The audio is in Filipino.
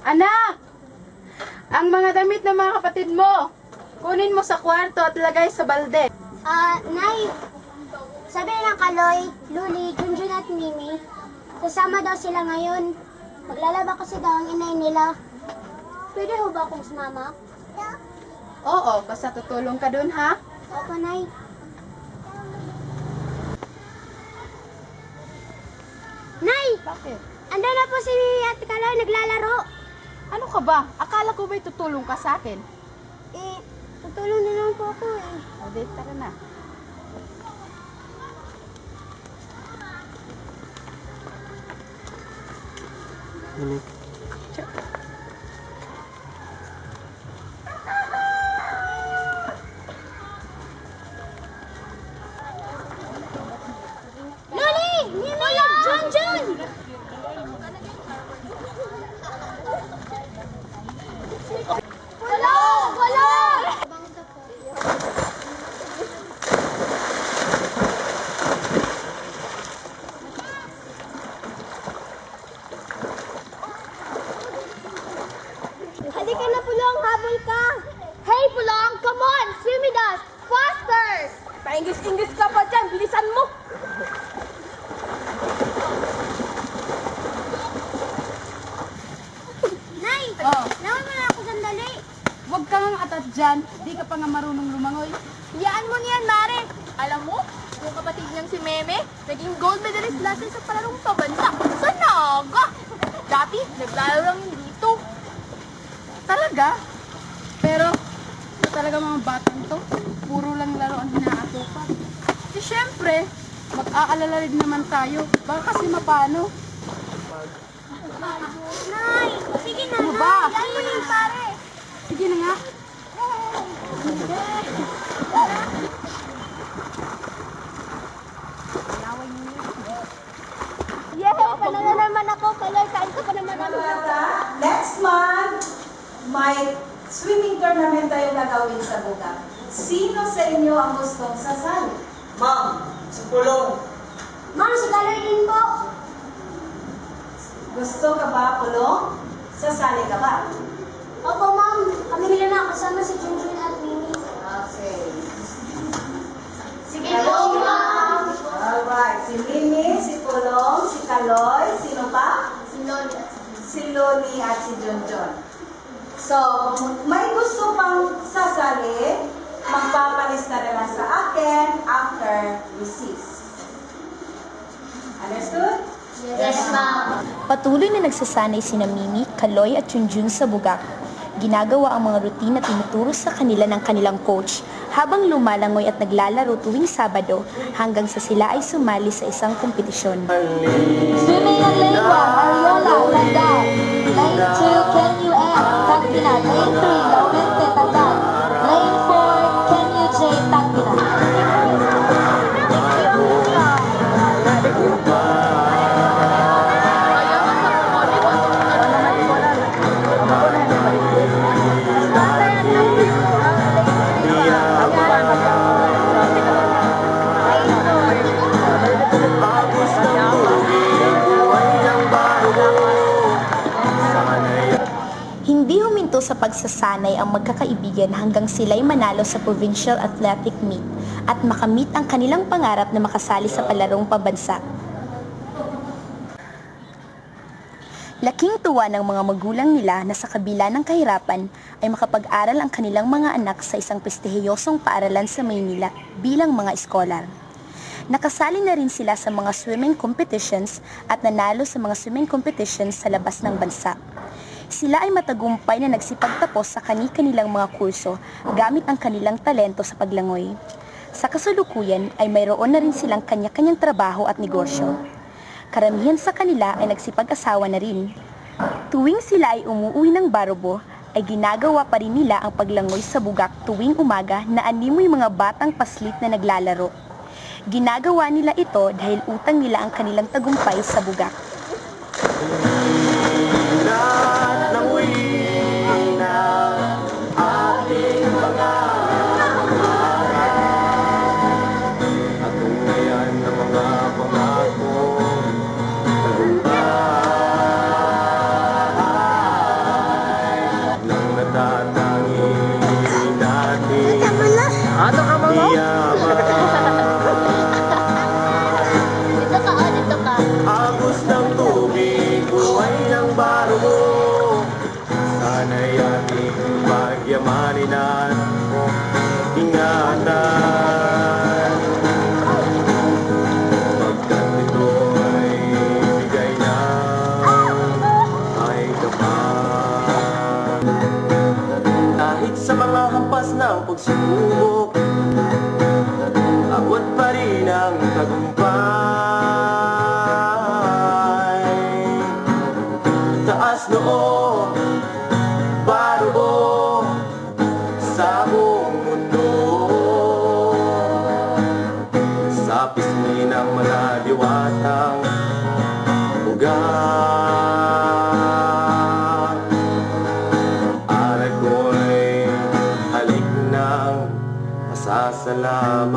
Anak! Ang mga damit ng mga kapatid mo, kunin mo sa kwarto at lagay sa balde. Nay, sabi ng Kaloy, Luli, Junjun at Mimi, kasama daw sila ngayon. Maglalaba kasi daw ang inay nila. Pwede ho ba akong sumama? Oo, basta tutulong ka dun, ha? Opo, Nay. Nay! Bakit? Andun na po si Mimi at Kaloy naglalaro. Ano ka ba? Akala ko ba'y tutulong ka sa akin? Tutulong na lang po ako eh. O, di, tara na. Luli! Mimi! Junjun! Wala! Wala! Halika na, Pulong! Habol ka! Hey, Pulong! Come on! Swim with us! Faster! Paingis-ingis ka pa dyan! Bilisan mo! Nay! Oh. Lawan mo na ako sandali! Huwag ka nga atat dyan. Di ka pa nga marunong lumangoy. Hiyaan mo niyan, Mare. Alam mo, yung kapatid niyang si Meme, naging gold medalist last year sa palarong pabansa. Sa Naga! Dati, naglalaro lang yun dito. Talaga? Pero, ito talaga mga batang to. Puro lang laro ang hinaatupan. Eh, syempre, mag-aalala rin naman tayo. Baka kasi mapano. Nay! Sige na, Ano ba? Yan mo na yung pare! Sige na nga. Yay! Panalo naman ako! Kaloy, kain ka pa naman ako! Next month, may swimming tournament tayo gagawin sa Bugak. Sino sa inyo ang gustong sasali? Ma'am, si Pulong. Ma'am, si Kaloy din po! Gusto ka ba, Pulong? Sasali ka ba? Opo, ma'am. Kami nila na kasama si Junjun at Mimi. Okay. Sige po, ma'am! Alright. Si Mimi, si Pulong, si Kaloy, sino pa? Si Lola. Si Loli at si Junjun. So, kung may gusto pang sasali, magpapalista na lang sa akin after recess. Understood? Yes, ma'am. Patuloy na nagsasanay sina Mimi, Kaloy at Junjun sa Bugak. Ginagawa ang mga routine na tinuturo sa kanila ng kanilang coach habang lumalangoy at naglalaro tuwing Sabado hanggang sa sila ay sumali sa isang kompetisyon. Swimming on lane 1, Ariola, Tandaan. Lane 2, Can You N, Tagbinan. Lane 3, Laurente, Tandaan. Lane 4, Can You J, Tagbinan. Hindi huminto sa pagsasanay ang magkakaibigan hanggang sila'y manalo sa Provincial Athletic Meet at makamit ang kanilang pangarap na makasali sa palarong pabansa. Laking tuwa ng mga magulang nila na sa kabila ng kahirapan ay makapag-aral ang kanilang mga anak sa isang prestihiyosong paaralan sa Maynila bilang mga eskolar. Nakasali na rin sila sa mga swimming competitions at nanalo sa mga swimming competitions sa labas ng bansa. Sila ay matagumpay na nagsipagtapos sa kani-kanilang mga kurso gamit ang kanilang talento sa paglangoy. Sa kasalukuyan ay mayroon na rin silang kanya-kanyang trabaho at negosyo. Karamihan sa kanila ay nagsipag-asawa na rin. Tuwing sila ay umuwi ng Barobo, ay ginagawa pa rin nila ang paglangoy sa Bugak tuwing umaga na animoy mga batang paslit na naglalaro. Ginagawa nila ito dahil utang nila ang kanilang tagumpay sa Bugak. Ano ka mga? Dito ka, oh, dito ka. Agos ng tubig, buhay ng baro mo. Sana'y ating pagyamanin at ingatan. Pagkat ito'y bigay na ay kapal. Kahit sa mga hampas ng pagsubok, abot pa rin ang tagumpay. Taas noo, baro sa buong mundo. Sa pisngi ng mga diwatang ugat, aral ko'y halik ng pasasalamat.